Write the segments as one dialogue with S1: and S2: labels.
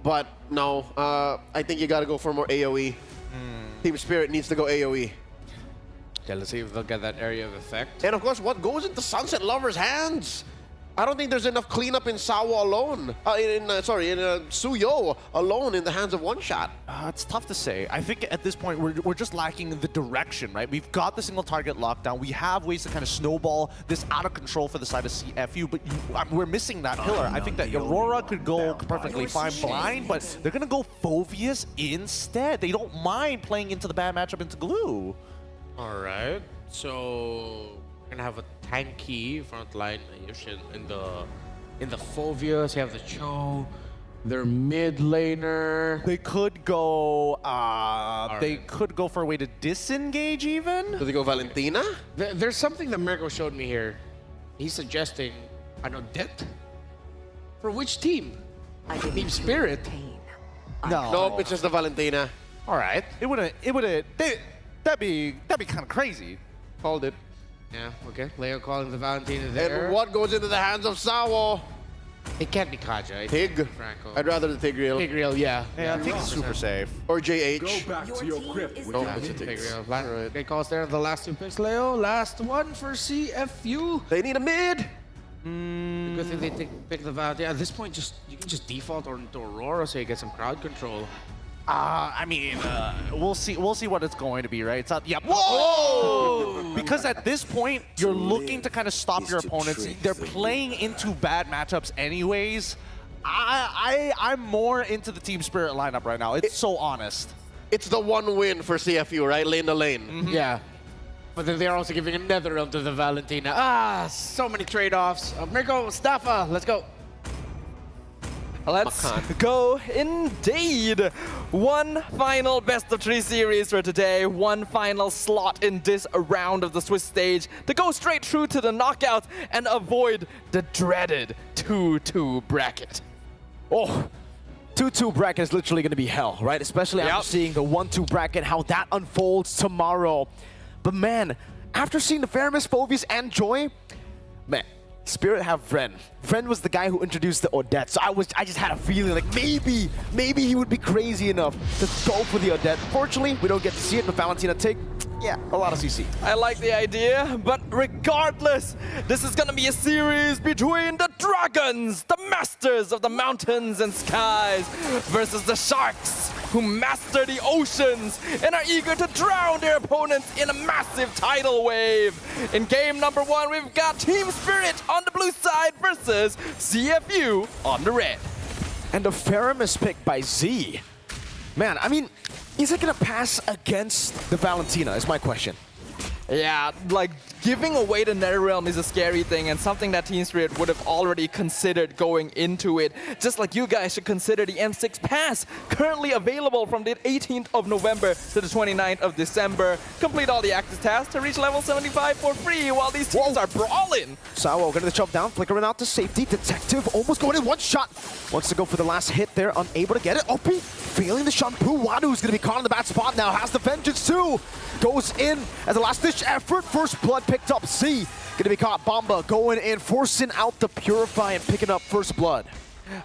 S1: But no, I think you got to go for more AoE. Team Spirit needs to go AoE.
S2: Okay, let's see if they'll get that area of effect.
S1: And of course, what goes into Sunset Lover's hands? I don't think there's enough cleanup in Sawa alone. In Suyo alone in the hands of One Shot.
S3: It's tough to say. I think at this point we're just lacking the direction, right? We've got the single target lockdown. We have ways to kind of snowball this out of control for the side of CFU, but we're missing that pillar. I think that Aurora could go perfectly fine blind, but they're gonna go Phoveus instead. They don't mind playing into the bad matchup into Glue.
S2: All right, so we're gonna have a tanky front line in the Phoveus. You have the Cho, their mid laner.
S3: They could go. They could go for a way to disengage even.
S1: Do they go Valentina?
S2: There's something that Mirko showed me here. He's suggesting an Odette. For which team? Team Spirit.
S3: No,
S1: Nope, it's just the Valentina.
S2: All right,
S3: it wouldn't. That'd be kind of crazy.
S1: Called it.
S2: yeah, okay. Leo calling the Valentina there.
S1: And what goes into the hands of Sawo?
S2: It can't be Kaja.
S1: Tig.
S2: Franco.
S1: I'd rather the Tigreal.
S2: Tigreal, yeah.
S3: Yeah, I think it's super safe.
S1: Or JH.
S4: Go back to your crypt with
S1: No,
S4: your
S1: it's a
S4: kids.
S1: Tigreal.
S2: Great calls there. The last two picks, Leo. Last one for CFU.
S1: They need a mid.
S2: Good thing they pick the Valentina. At this point, you can just default into Aurora so you get some crowd control.
S3: I mean, we'll see. We'll see what it's going to be, right? It's not. Yeah. Whoa! Because at this point, you're looking to kind of stop your opponents. They're playing into bad matchups, anyways. I'm more into the Team Spirit lineup right now. It's so honest.
S1: It's the one win for CFU, right? Lane to lane.
S2: Yeah. But then they're also giving another realm to the Valentina. Ah, so many trade-offs. Mirko, Mustafa, let's go.
S5: Let's go indeed. One final best of 3 series for today. One final slot in this round of the Swiss stage to go straight through to the knockout and avoid the dreaded 2-2 bracket.
S6: Oh, 2-2 bracket is literally going to be hell, right? Especially after seeing the 1-2 bracket, how that unfolds tomorrow. But man, after seeing the Faramis, Phoveus, and Joy, man, Spirit have Vren. Vren was the guy who introduced the Odette, so I just had a feeling like maybe he would be crazy enough to go for the Odette. Fortunately, we don't get to see it, but Valentina take, yeah, a lot of CC.
S5: I like the idea, but regardless, this is gonna be a series between the dragons, the masters of the mountains and skies, versus the sharks, who master the oceans and are eager to drown their opponents in a massive tidal wave. In game number 1, we've got Team Spirit on the blue side versus CFU on the red.
S6: And the Faramis pick by Z. Man, I mean, is it gonna pass against the Valentina is my question.
S5: Yeah, like giving away the Netherrealm is a scary thing and something that Team Spirit would have already considered going into it. Just like you guys should consider the M6 Pass, currently available from the 18th of November to the 29th of December. Complete all the active tasks to reach level 75 for free while these teams are brawling.
S6: Sawo gonna chop down, flickering out to safety. Detective almost going in one shot. Wants to go for the last hit there, unable to get it. OP failing the shampoo. Wadu's gonna be caught in the bad spot now. Has the vengeance too. Goes in as a last-ditch effort. First blood picked up. Z gonna be caught. Bomba going in, forcing out the Purify and picking up first blood.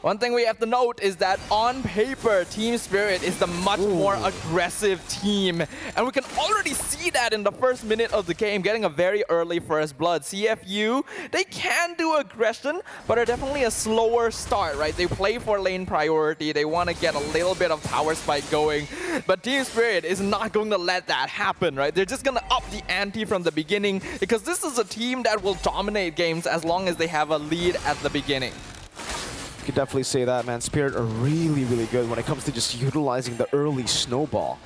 S5: One thing we have to note is that on paper, Team Spirit is the much more aggressive team. And we can already see that in the first minute of the game, getting a very early first blood. CFU, they can do aggression, but are definitely a slower start, right? They play for lane priority. They want to get a little bit of power spike going. But Team Spirit is not going to let that happen, right? They're just going to up the ante from the beginning because this is a team that will dominate games as long as they have a lead at the beginning.
S6: You could definitely say that, man. Spirit are really, really good when it comes to just utilizing the early snowball.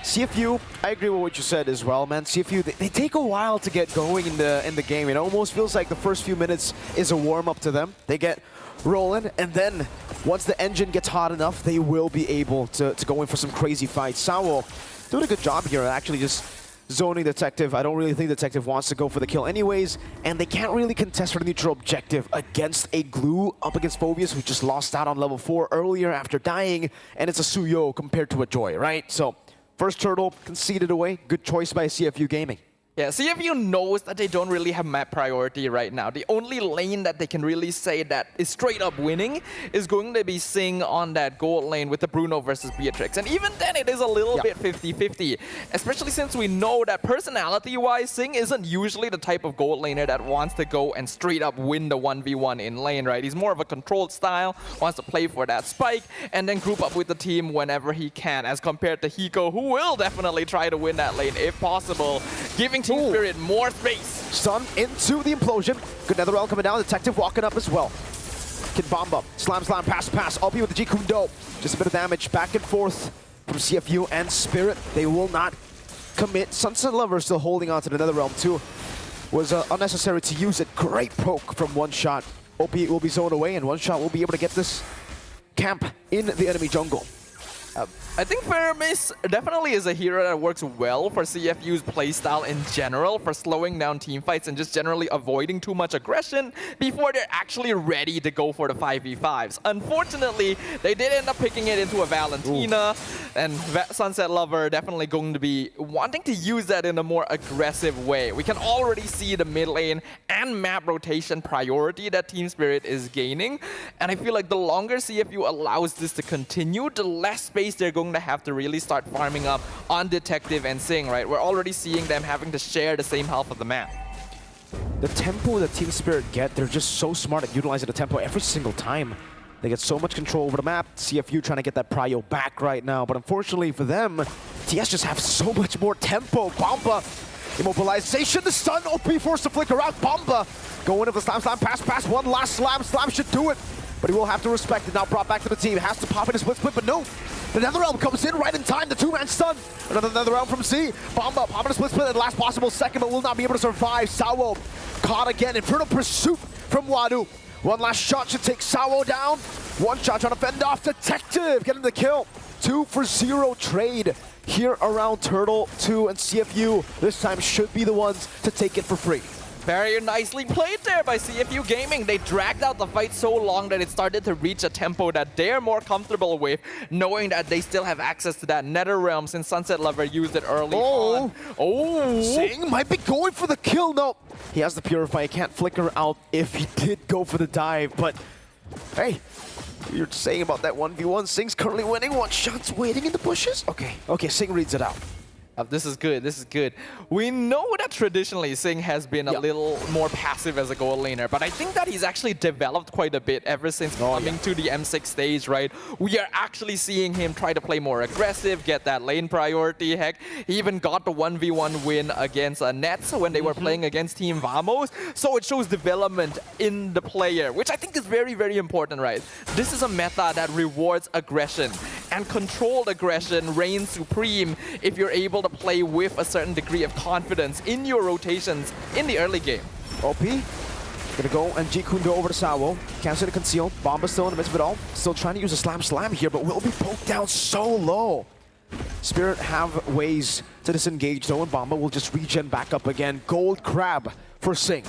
S6: CFU, I agree with what you said as well, man. CFU, they take a while to get going in the game. It almost feels like the first few minutes is a warm-up to them. They get rolling, and then once the engine gets hot enough, they will be able to go in for some crazy fights. Sawo doing a good job here, actually just zoning Detective. I don't really think Detective wants to go for the kill anyways, and they can't really contest for the neutral objective against a Glue up against Phoveus, who just lost out on level 4 earlier after dying, and it's a Suyo compared to a Joy, right? So, first turtle conceded away. Good choice by CFU Gaming.
S5: Yeah, CFU knows that they don't really have map priority right now. The only lane that they can really say that is straight up winning is going to be Sing on that gold lane with the Bruno versus Beatrix. And even then, it is a little bit 50-50, especially since we know that personality-wise, Sing isn't usually the type of gold laner that wants to go and straight up win the 1v1 in lane, right? He's more of a controlled style, wants to play for that spike, and then group up with the team whenever he can, as compared to Hiko, who will definitely try to win that lane if possible, giving Team Spirit more space.
S6: Stun into the implosion. Good netherrealm coming down. Detective walking up as well. Kid Bomba. Slam, pass. Ulti with the Jikundo. Just a bit of damage back and forth from CFU and Spirit. They will not commit. Sunset Lover still holding on to the netherrealm too. Was unnecessary to use it. Great poke from One Shot. OP will be zoned away, and One Shot will be able to get this camp in the enemy jungle.
S5: I think Faramis definitely is a hero that works well for CFU's playstyle in general, for slowing down teamfights and just generally avoiding too much aggression before they're actually ready to go for the 5v5s. Unfortunately, they did end up picking it into a Valentina, and Sunset Lover definitely going to be wanting to use that in a more aggressive way. We can already see the mid lane and map rotation priority that Team Spirit is gaining, and I feel like the longer CFU allows this to continue, the less space they're going to have to really start farming up on Detective and Sing, right? We're already seeing them having to share the same half of the map.
S6: The tempo that Team Spirit get, they're just so smart at utilizing the tempo every single time. They get so much control over the map. CFU trying to get that prio back right now, but unfortunately for them, TS just have so much more tempo. Bomba, immobilization, the stun, OP forced to flicker out. Bomba going into the slam, pass, one last slam should do it. But he will have to respect it. Now brought back to the team. Has to pop in a split, but no. The netherrealm comes in right in time. The two-man stun. Another netherrealm from Z. Bomba popping a split at the last possible second, but will not be able to survive. Sawo caught again. Infernal pursuit from Wadu. One last shot should take Sawo down. One shot trying to fend off Detective. Getting the kill. 2-for-0 trade here around Turtle 2 and CFU. This time should be the ones to take it for free.
S5: Very nicely played there by CFU Gaming. They dragged out the fight so long that it started to reach a tempo that they're more comfortable with, knowing that they still have access to that netherrealm since Sunset Lover used it early on. Oh!
S6: Sing might be going for the kill. No, he has the Purify. He can't flicker out if he did go for the dive, but hey, you're saying about that 1v1. Sing's currently winning. One shot's waiting in the bushes. Okay, Sing reads it out.
S5: This is good. We know that traditionally Sing has been a little more passive as a gold laner, but I think that he's actually developed quite a bit ever since coming to the M6 stage, right? We are actually seeing him try to play more aggressive, get that lane priority. Heck, he even got the 1v1 win against Nets when they were playing against Team Vamos. So it shows development in the player, which I think is very, very important, right? This is a meta that rewards aggression, and controlled aggression reigns supreme if you're able to play with a certain degree of confidence in your rotations in the early game.
S6: OP gonna go and Jikundo over to Sawo. Cancel to conceal. Bomba still in the midst of it all. Still trying to use a slam here, but will be poked down so low. Spirit have ways to disengage though, and Bomba will just regen back up again. Gold Crab for Sing.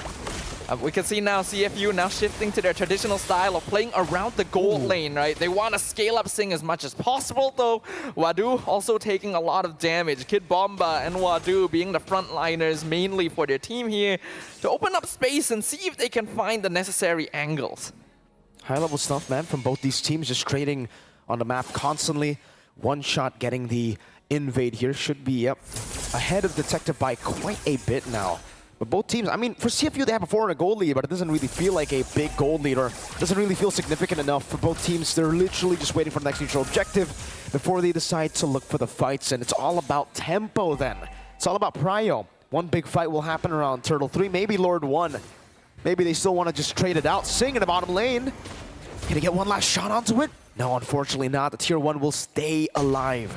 S5: We can see now CFU now shifting to their traditional style of playing around the gold lane, right? They want to scale up Sing as much as possible, though. Wadu also taking a lot of damage. Kid Bomba and Wadu being the frontliners mainly for their team here to open up space and see if they can find the necessary angles.
S6: High-level stuff, man, from both these teams, just trading on the map constantly. One shot getting the invade here should be ahead of Detective by quite a bit now. But both teams, I mean, for CFU, they have a 4 gold lead, but it doesn't really feel like a big gold lead, or doesn't really feel significant enough for both teams. They're literally just waiting for the next neutral objective before they decide to look for the fights, and it's all about tempo then. It's all about prio. One big fight will happen around Turtle 3, maybe Lord 1. Maybe they still want to just trade it out. Sing in the bottom lane. Can he get one last shot onto it? No, unfortunately not. The tier 1 will stay alive.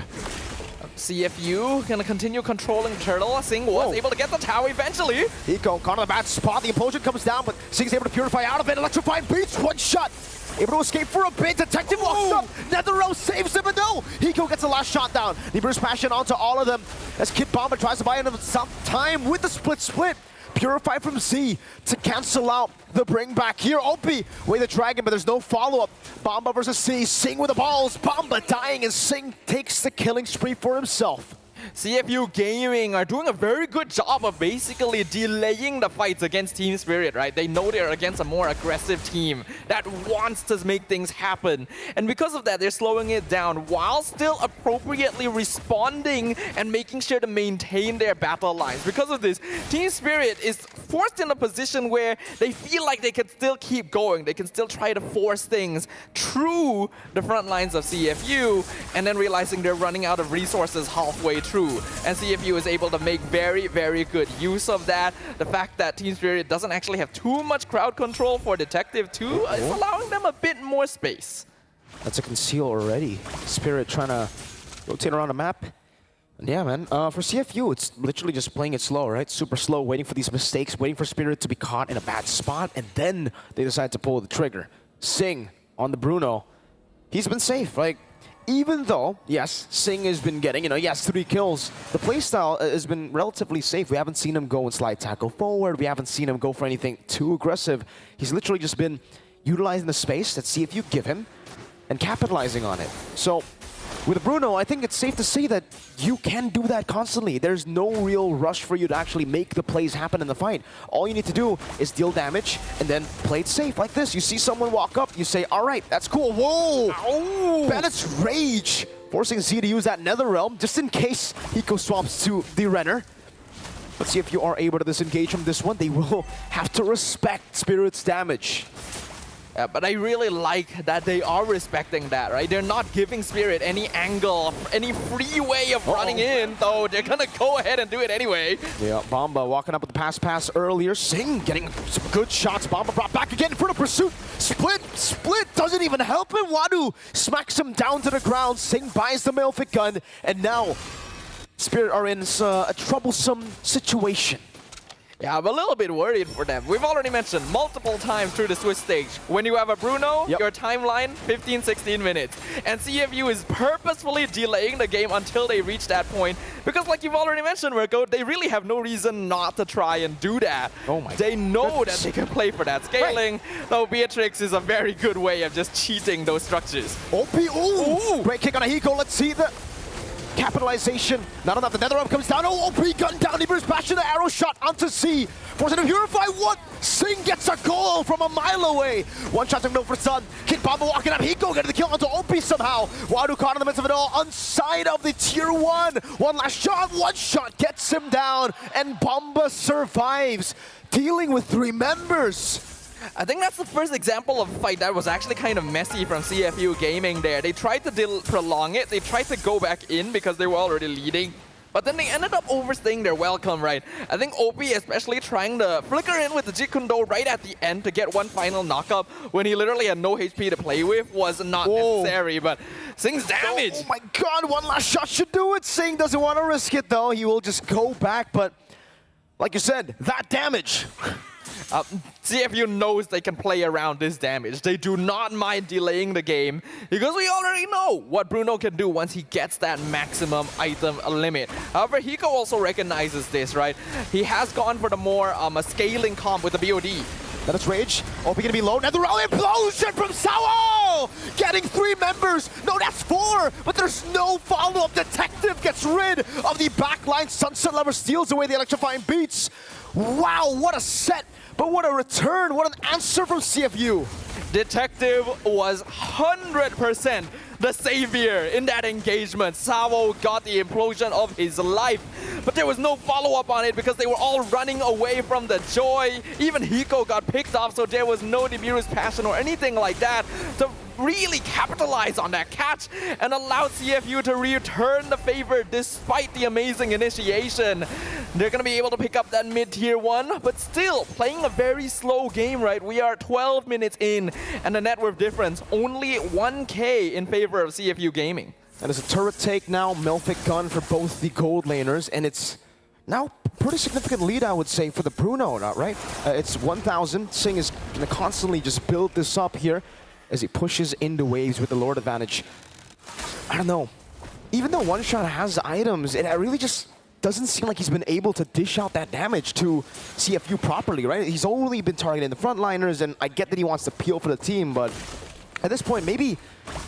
S5: CFU gonna continue controlling Turtle. Sing was able to get the tower eventually.
S6: Hiko caught on the bad spot. The implosion comes down, but Sing's able to purify out of it. Electrifying beats, one shot. Able to escape for a bit. Detective walks up. Netherrealm saves him, but no. Hiko gets the last shot down. He bursts passion onto all of them as Kid Bomba tries to buy him some time with the split. Purify from Z to cancel out the bring back here. OP way the dragon, but there's no follow-up. Bomba versus C. Sing with the balls. Bomba dying, and Sing takes the killing spree for himself.
S5: CFU Gaming are doing a very good job of basically delaying the fights against Team Spirit, right? They know they're against a more aggressive team that wants to make things happen. And because of that, they're slowing it down while still appropriately responding and making sure to maintain their battle lines. Because of this, Team Spirit is forced in a position where they feel like they can still keep going. They can still try to force things through the front lines of CFU, and then realizing they're running out of resources halfway through. And CFU is able to make very, very good use of that. The fact that Team Spirit doesn't actually have too much crowd control for Detective 2 is allowing them a bit more space.
S6: That's a conceal already. Spirit trying to rotate around the map. And yeah, man, for CFU, it's literally just playing it slow, right? Super slow, waiting for these mistakes, waiting for Spirit to be caught in a bad spot, and then they decide to pull the trigger. Sing on the Bruno. He's been safe, like, even though, yes, Sing has been getting, he has 3 kills, the playstyle has been relatively safe. We haven't seen him go and slide tackle forward. We haven't seen him go for anything too aggressive. He's literally just been utilizing the space that CFU give him and capitalizing on it. So, with Bruno, I think it's safe to say that you can do that constantly. There's no real rush for you to actually make the plays happen in the fight. All you need to do is deal damage and then play it safe like this. You see someone walk up, you say, all right, that's cool. Whoa! Ow. Bennett's Rage, forcing Z to use that Nether Realm just in case Hiko swaps to the Renner. Let's see if you are able to disengage from this one. They will have to respect Spirit's damage.
S5: But I really like that they are respecting that, right? They're not giving Spirit any angle, any free way of running in, though they're gonna go ahead and do it anyway.
S6: Yeah, Bomba walking up with the pass earlier. Sing getting some good shots. Bomba brought back again in front of pursuit. Split doesn't even help him. Wadu smacks him down to the ground. Sing buys the Melfic gun, and now Spirit are in a troublesome situation.
S5: Yeah, I'm a little bit worried for them. We've already mentioned multiple times through the Swiss stage, when you have a Bruno, your timeline, 15-16 minutes. And CFU is purposefully delaying the game until they reach that point. Because like you've already mentioned, Rico, they really have no reason not to try and do that.
S6: Oh my
S5: They know that they can play for that scaling. Though Beatrix is a very good way of just cheating those structures.
S6: OP, ooh! Great kick on a Hiko. Let's see the capitalization. Not enough. The Nether Realm comes down. Oh, OP gun down. He bursts past the arrow shot onto C. Forcing him to purify. What? Sing gets a goal from a mile away. One shot to go for Sun. Kid Bomba walking up. Hiko getting the kill onto OP somehow. Wadu caught in the midst of it all. On side of the tier 1. One last shot. One shot gets him down. And Bomba survives. Dealing with 3 members.
S5: I think that's the first example of a fight that was actually kind of messy from CFU Gaming there. They tried to prolong it. They tried to go back in because they were already leading. But then they ended up overstaying their welcome, right? I think OP especially trying to flicker in with the Jeet Kune Do right at the end to get one final knockup when he literally had no HP to play with was not necessary, but Sing's damage.
S6: Oh my god, one last shot should do it. Sing doesn't want to risk it though. He will just go back, but like you said, that damage.
S5: CFU knows they can play around this damage. They do not mind delaying the game because we already know what Bruno can do once he gets that maximum item limit. However, Hiko also recognizes this, right? He has gone for the more scaling comp with the BOD.
S6: That is Rage. OP gonna be low. Nether Realm implosion from Sao! Getting 3 members. No, that's 4. But there's no follow-up. Detective gets rid of the backline. Sunset Lover steals away the electrifying beats. Wow, what a set. But what a return. What an answer from CFU.
S5: Detective was 100% the savior in that engagement. Sao got the implosion of his life, but there was no follow-up on it because they were all running away from the joy. Even Hiko got picked off, so there was no Demiru's passion or anything like that to really capitalize on that catch and allow CFU to return the favor despite the amazing initiation. They're going to be able to pick up that mid-tier 1, but still playing a very slow game, right? We are 12 minutes in, and the net worth difference only 1K in favor of CFU Gaming.
S6: That is a turret take now, Melfic gun for both the gold laners, and it's now pretty significant lead, I would say, for the Bruno, right? It's 1,000. Sing is going to constantly just build this up here as he pushes into waves with the Lord advantage. I don't know. Even though One Shot has items, it really just doesn't seem like he's been able to dish out that damage to CFU properly, right? He's only been targeting the frontliners, and I get that he wants to peel for the team, but at this point, maybe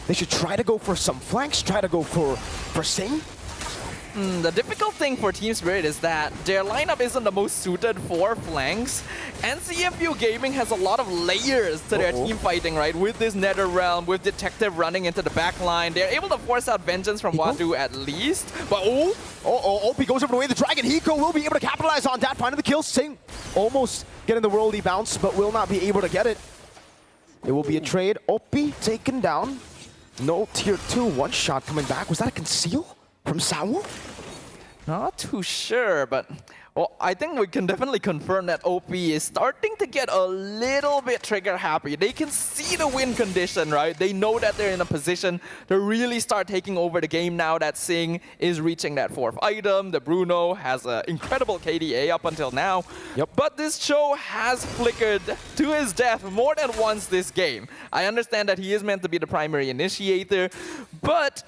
S6: they should try to go for some flanks, try to go for Sing.
S5: The difficult thing for Team Spirit is that their lineup isn't the most suited for flanks, and CFU Gaming has a lot of layers to their team fighting, right? With this Nether Realm, with Detective running into the back line, they're able to force out Vengeance from Wadu at least. But
S6: OP goes over the way of the Dragon. Hiko will be able to capitalize on that, finding the kill. Sing almost getting the worldy bounce, but will not be able to get it. It will be a trade. OP taken down. No tier 2 one shot coming back. Was that a conceal from Sawo?
S5: not too sure, but well, I think we can definitely confirm that OP is starting to get a little bit trigger happy. They can see the win condition, right? They know that they're in a position to really start taking over the game now that Sing is reaching that 4th item. The Bruno has an incredible KDA up until now.
S6: Yep.
S5: But this show has flickered to his death more than once this game. I understand that he is meant to be the primary initiator, but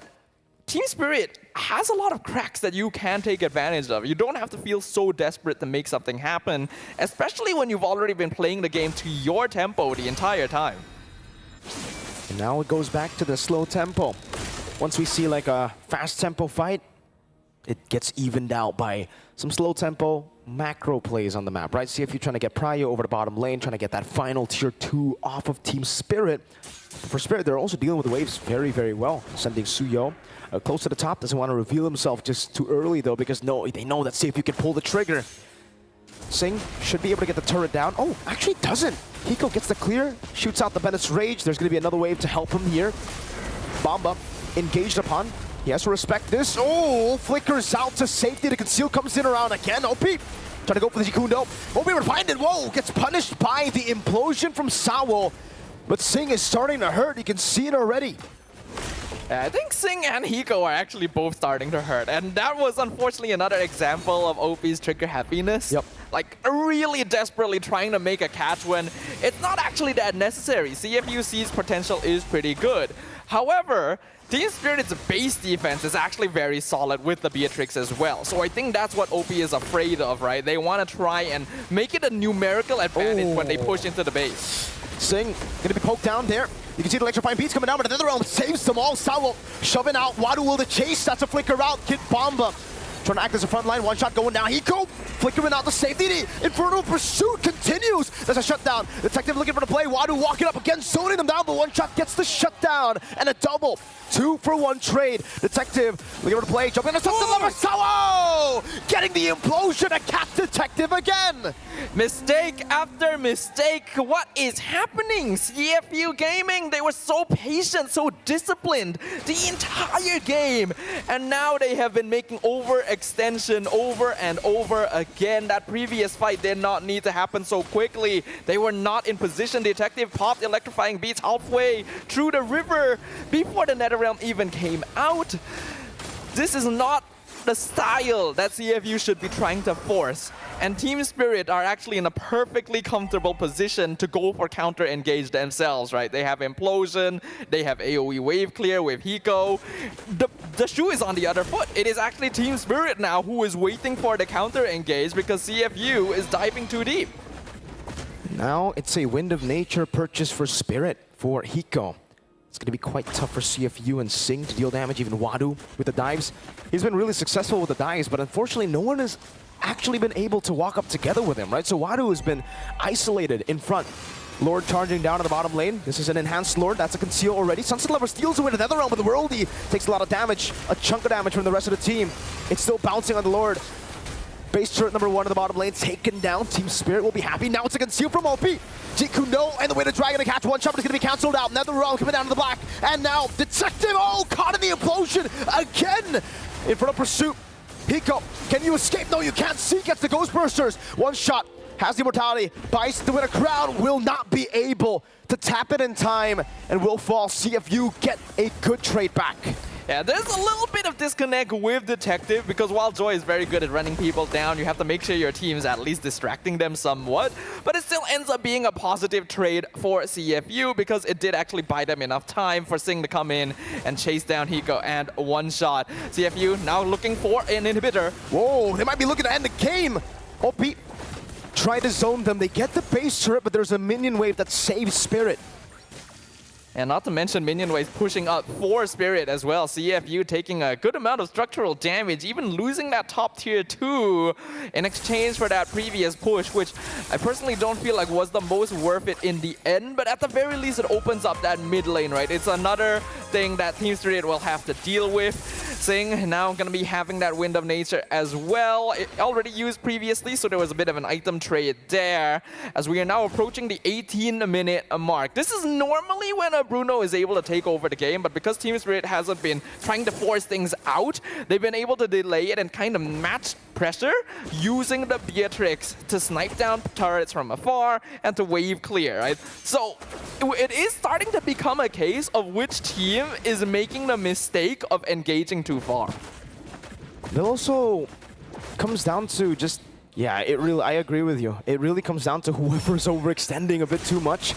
S5: Team Spirit has a lot of cracks that you can take advantage of. You don't have to feel so desperate to make something happen, especially when you've already been playing the game to your tempo the entire time.
S6: And now it goes back to the slow tempo. Once we see like a fast tempo fight, it gets evened out by some slow tempo macro plays on the map, right? CFU trying to get Pryo over the bottom lane, trying to get that final tier 2 off of Team Spirit. For Spirit, they're also dealing with the waves very, very well. Sending Suyo close to the top, doesn't want to reveal himself just too early though, because they know that CFU can pull the trigger. Sing should be able to get the turret down. Oh, actually doesn't. Hiko gets the clear, shoots out the Bennett's Rage. There's going to be another wave to help him here. Bomba engaged upon. He has to respect this. Oh, flickers out to safety. The conceal comes in around again. OP trying to go for the Jikundo. OP would find it. Whoa, gets punished by the implosion from Sawo. But Sing is starting to hurt. You can see it already.
S5: Yeah, I think Sing and Hiko are actually both starting to hurt, and that was unfortunately another example of OP's trigger happiness.
S6: Yep.
S5: Like, really desperately trying to make a catch when it's not actually that necessary. CFUC's potential is pretty good. However, Team Spirit's base defense is actually very solid with the Beatrix as well. So I think that's what OP is afraid of, right? They want to try and make it a numerical advantage when they push into the base.
S6: Sing gonna be poked down there. You can see the electrifying beats coming down, but another realm saves them all. Sawo shoving out. Wadu will the chase. That's a flicker out. Kid Bomba trying to act as a front line. One shot going down. Hiko flickering out the safety. The Infernal Pursuit continues. There's a shutdown. Detective looking for the play. Wadu walking up again, zoning them down, but one shot gets the shutdown and a double. 2-for-1 trade. Detective looking for the play. Jumping into something. Lover Sawo getting the implosion. A cat Detective again.
S5: Mistake after mistake. What is happening? CFU Gaming, they were so patient, so disciplined the entire game. And now they have been making overextension over and over again. That previous fight did not need to happen so quickly. They were not in position. Detective popped electrifying beats halfway through the river before the Netherrealm even came out. This is not the style that CFU should be trying to force. And Team Spirit are actually in a perfectly comfortable position to go for counter-engage themselves, right? They have Implosion, they have AoE Wave Clear with Hiko. The shoe is on the other foot. It is actually Team Spirit now who is waiting for the counter-engage because CFU is diving too deep.
S6: Now it's a Wind of Nature purchase for Spirit for Hiko. It's going to be quite tough for CFU and Sing to deal damage, even Wadu with the dives. He's been really successful with the dives, but unfortunately no one has actually been able to walk up together with him, right? So Wadu has been isolated in front. Lord charging down to the bottom lane. This is an enhanced Lord. That's a conceal already. Sunset Lover steals away to the other realm, but the Worldy takes a lot of damage, a chunk of damage from the rest of the team. It's still bouncing on the Lord. Base turret number 1 in the bottom lane taken down. Team Spirit will be happy. Now it's a conceal from OP. Jikundo and the way to Dragon to catch one shot, but it's going to be cancelled out. Netherrealm coming down to the black. And now Detective, caught in the implosion again. In front of Pursuit. Hiko, can you escape? No, you can't see. Gets the Ghostbusters. One shot. Has the immortality. Bites to win a crown. Will not be able to tap it in time. And will fall. CFU get a good trade back.
S5: Yeah, there's a little bit of disconnect with Detective because while Joy is very good at running people down, you have to make sure your team is at least distracting them somewhat. But it still ends up being a positive trade for CFU because it did actually buy them enough time for Sing to come in and chase down Hiko and one shot. CFU now looking for an inhibitor.
S6: Whoa, they might be looking to end the game. OP try to zone them. They get the base turret, but there's a minion wave that saves Spirit.
S5: And not to mention minion waves pushing up for Spirit as well. CFU taking a good amount of structural damage, even losing that top tier 2 in exchange for that previous push, which I personally don't feel like was the most worth it in the end. But at the very least, it opens up that mid lane, right? It's another thing that Team Spirit will have to deal with. Sing now going to be having that Wind of Nature as well. It already used previously, so there was a bit of an item trade there. As we are now approaching the 18-minute mark. This is normally when Bruno is able to take over the game, but because Team Spirit hasn't been trying to force things out, they've been able to delay it and kind of match pressure using the Beatrix to snipe down turrets from afar and to wave clear, right? So it is starting to become a case of which team is making the mistake of engaging too far.
S6: It also comes down to just, yeah, I agree with you. It really comes down to whoever's overextending a bit too much.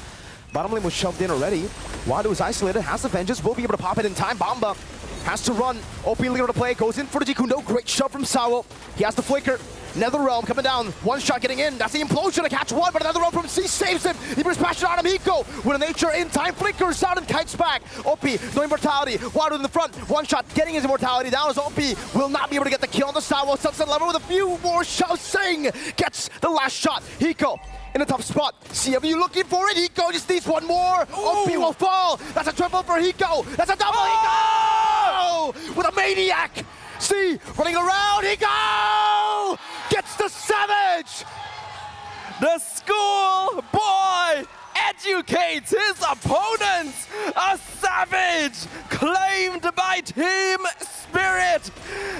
S6: Bottom lane was shoved in already. Wado is isolated, has the vengeance, will be able to pop it in time. Bamba has to run. OP leader to play, goes in for the Jikundo. Great shove from Sawo. He has the flicker. Netherrealm coming down. One shot getting in. That's the implosion to catch one, but Netherrealm from C saves him. He brings passion on him. Hiko with a nature in time. Flickers out and kites back. OP, no immortality. Wado in the front. One shot getting his immortality down as OP will not be able to get the kill on the Sawo. Sunset level with a few more shots. Sing gets the last shot. Hiko in a tough spot. CFU looking for it. Hiko just needs one more. OP will fall. That's a triple for Hiko. That's a double. Hiko with a maniac. See, running around. Hiko gets the savage.
S5: The school boy educates his opponents. A savage claimed by Team Spirit.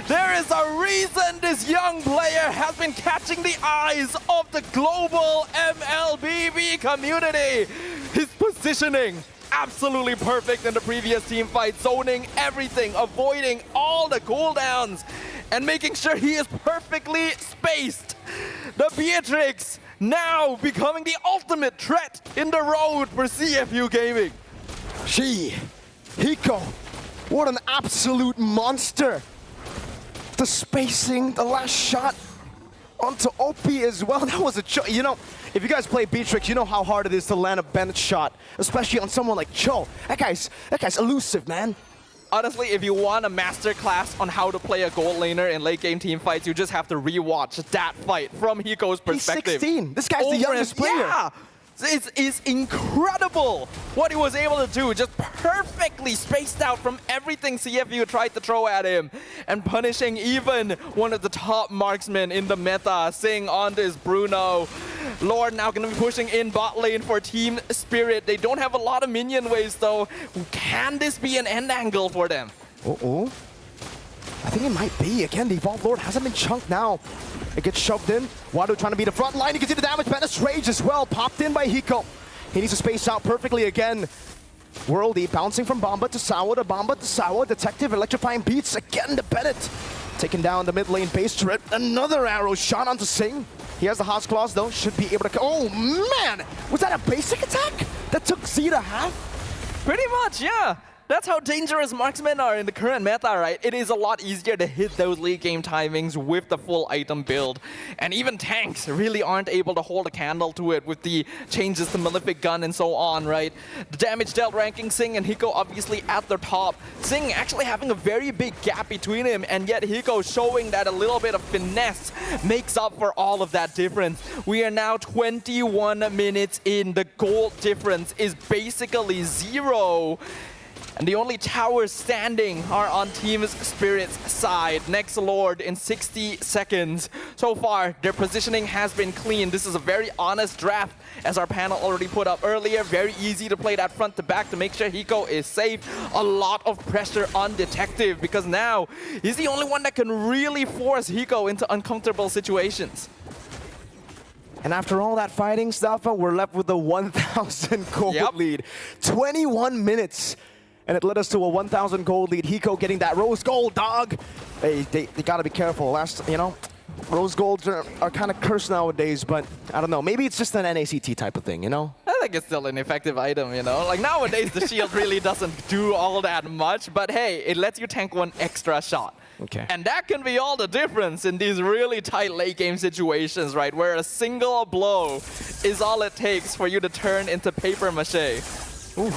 S5: There is a reason this young player has been catching the eyes of the global mlbb community. His positioning absolutely perfect in the previous team fight, zoning everything, avoiding all the cooldowns, and making sure he is perfectly spaced. The Beatrix now becoming the ultimate threat in the road for CFU Gaming.
S6: Hiko, what an absolute monster. The spacing, the last shot onto OP as well. That was you know, if you guys play Beatrix, you know how hard it is to land a Bennett shot, especially on someone like Cho. That guy's elusive, man.
S5: Honestly, if you want a masterclass on how to play a gold laner in late game team fights, you just have to rewatch that fight from Hiko's perspective.
S6: He's 16. This guy's the youngest player.
S5: Yeah. It's incredible what he was able to do, just perfectly spaced out from everything CFU tried to throw at him, and punishing even one of the top marksmen in the meta. Sing on this Bruno. Lord now going to be pushing in bot lane for Team Spirit. They don't have a lot of minion waves though. Can this be an end angle for them?
S6: Uh-oh. I think it might be. Again, the Evolved Lord hasn't been chunked now. It gets shoved in. Wado trying to be the front line. You can see the damage. Menace Rage as well. Popped in by Hiko. He needs to space out perfectly again. Worldy bouncing from Bamba to Sawa to Bamba to Sawa. Detective electrifying beats again to Bennett. Taking down the mid lane base turret. Another arrow shot onto Sing. He has the House Claws though. Should be able to... Oh man! Was that a basic attack? That took Z to half?
S5: Pretty much, yeah. That's how dangerous marksmen are in the current meta, right? It is a lot easier to hit those late game timings with the full item build. And even tanks really aren't able to hold a candle to it with the changes to Malefic Gun and so on, right? The damage dealt ranking, Sing and Hiko obviously at the top. Sing actually having a very big gap between him, and yet Hiko showing that a little bit of finesse makes up for all of that difference. We are now 21 minutes in. The gold difference is basically 0. And the only towers standing are on Team Spirit's side. Next Lord in 60 seconds. So far, their positioning has been clean. This is a very honest draft, as our panel already put up earlier. Very easy to play that front to back to make sure Hiko is safe. A lot of pressure on Detective, because now he's the only one that can really force Hiko into uncomfortable situations.
S6: And after all that fighting stuff, we're left with a 1,000 gold lead. 21 minutes. And it led us to a 1,000 gold lead. Hiko getting that rose gold, dog. They gotta be careful. Rose golds are kind of cursed nowadays, but I don't know. Maybe it's just an NACT type of thing, you know?
S5: I think it's still an effective item, you know? Like nowadays, the shield really doesn't do all that much, but hey, it lets you tank one extra shot.
S6: Okay.
S5: And that can be all the difference in these really tight late game situations, right? Where a single blow is all it takes for you to turn into paper mache.
S6: Ooh.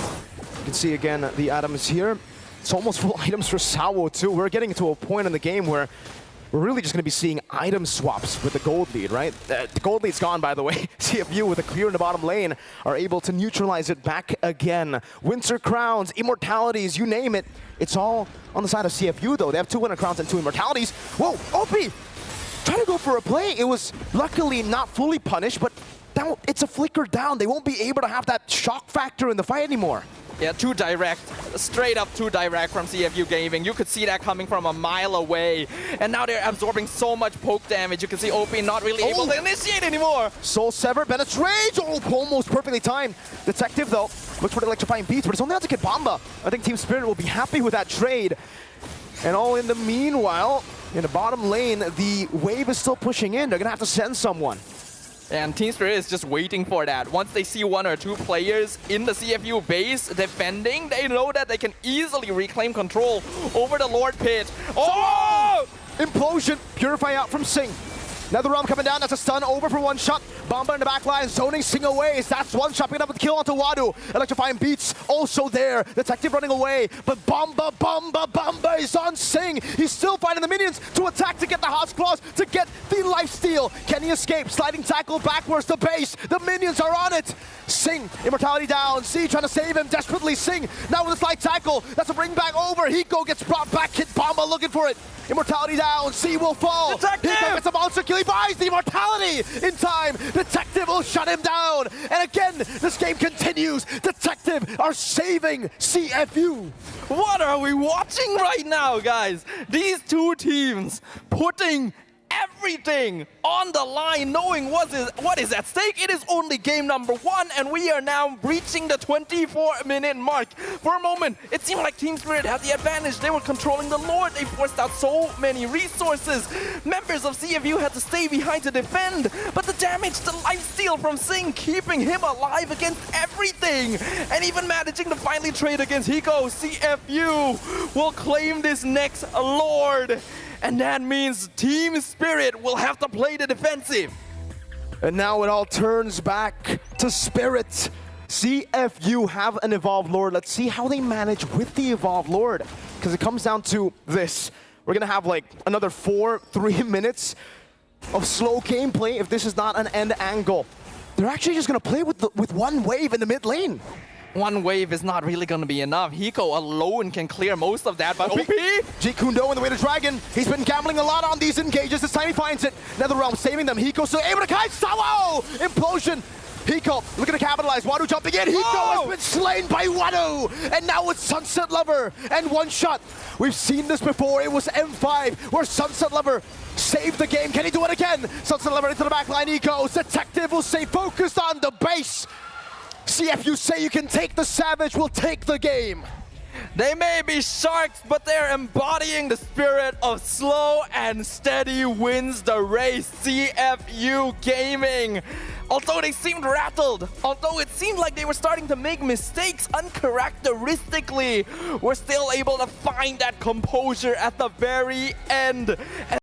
S6: You can see again the items here. It's almost full items for Sawo too. We're getting to a point in the game where we're really just going to be seeing item swaps with the gold lead, right? The gold lead's gone, by the way. CFU with a clear in the bottom lane are able to neutralize it back again. Winter Crowns, Immortalities, you name it. It's all on the side of CFU, though. They have 2 Winter Crowns and 2 Immortalities. Whoa, OP! Trying to go for a play. It was luckily not fully punished, but it's a flicker down. They won't be able to have that shock factor in the fight anymore.
S5: Yeah, too direct. Straight up too direct from CFU Gaming. You could see that coming from a mile away. And now they're absorbing so much poke damage. You can see OP not really able to initiate anymore.
S6: Soul Sever, Bennett's Rage! Oh, almost perfectly timed. Detective, though, looks for the electrifying beats, but it's only out to get Bamba. I think Team Spirit will be happy with that trade. And all in the meanwhile, in the bottom lane, the wave is still pushing in. They're going to have to send someone.
S5: And Team Spirit is just waiting for that. Once they see 1 or 2 players in the CFU base defending, they know that they can easily reclaim control over the Lord Pit. Oh!
S6: Implosion, Purify out from Sing. NetherRealm coming down, that's a stun over for 1 shot. Bamba in the back line, zoning Sing away. That's 1 shot, picking up with the kill onto Wadu. Electrifying Beats also there. Detective running away, but Bamba is on Sing. He's still finding the minions to attack to get the House Claws, to get the lifesteal. Can he escape? Sliding tackle backwards to base. The minions are on it. Sing, Immortality down. C trying to save him desperately. Sing now with a slide tackle. That's a bring back over. Hiko gets brought back. Hit Bamba looking for it. Immortality down. C will fall.
S5: Detective!
S6: Hiko gets a monster kill. He buys the Immortality in time. Detective will shut him down. And again, this game continues. Detective are saving CFU.
S5: What are we watching right now, guys? These 2 teams putting everything on the line, knowing what is at stake. It is only game number 1, and we are now reaching the 24-minute mark. For a moment, it seemed like Team Spirit had the advantage. They were controlling the Lord. They forced out so many resources. Members of CFU had to stay behind to defend, but the damage, the lifesteal from Sing, keeping him alive against everything, and even managing to finally trade against Hiko. CFU will claim this next Lord. And that means Team Spirit will have to play the defensive.
S6: And now it all turns back to Spirit. CFU have an Evolved Lord. Let's see how they manage with the Evolved Lord. Because it comes down to this. We're going to have like another 3 minutes of slow gameplay if this is not an end angle. They're actually just going to play with 1 wave in the mid lane.
S5: 1 wave is not really going to be enough. Hiko alone can clear most of that, but OP?
S6: G Kundo in the way to Dragon. He's been gambling a lot on these engages. This time he finds it. NetherRealm saving them. Hiko still able to kite. Sawo! Implosion. Hiko looking to capitalize. Wadu jumping in. Hiko has been slain by Wadu. And now it's Sunset Lover. And 1 shot. We've seen this before. It was M5 where Sunset Lover saved the game. Can he do it again? Sunset Lover into the back line. He goes. Detective will stay focused on the base. CFU say you can take the Savage, we'll take the game.
S5: They may be sharks, but they're embodying the spirit of slow and steady wins the race. CFU Gaming. Although they seemed rattled, although it seemed like they were starting to make mistakes uncharacteristically, we're still able to find that composure at the very end.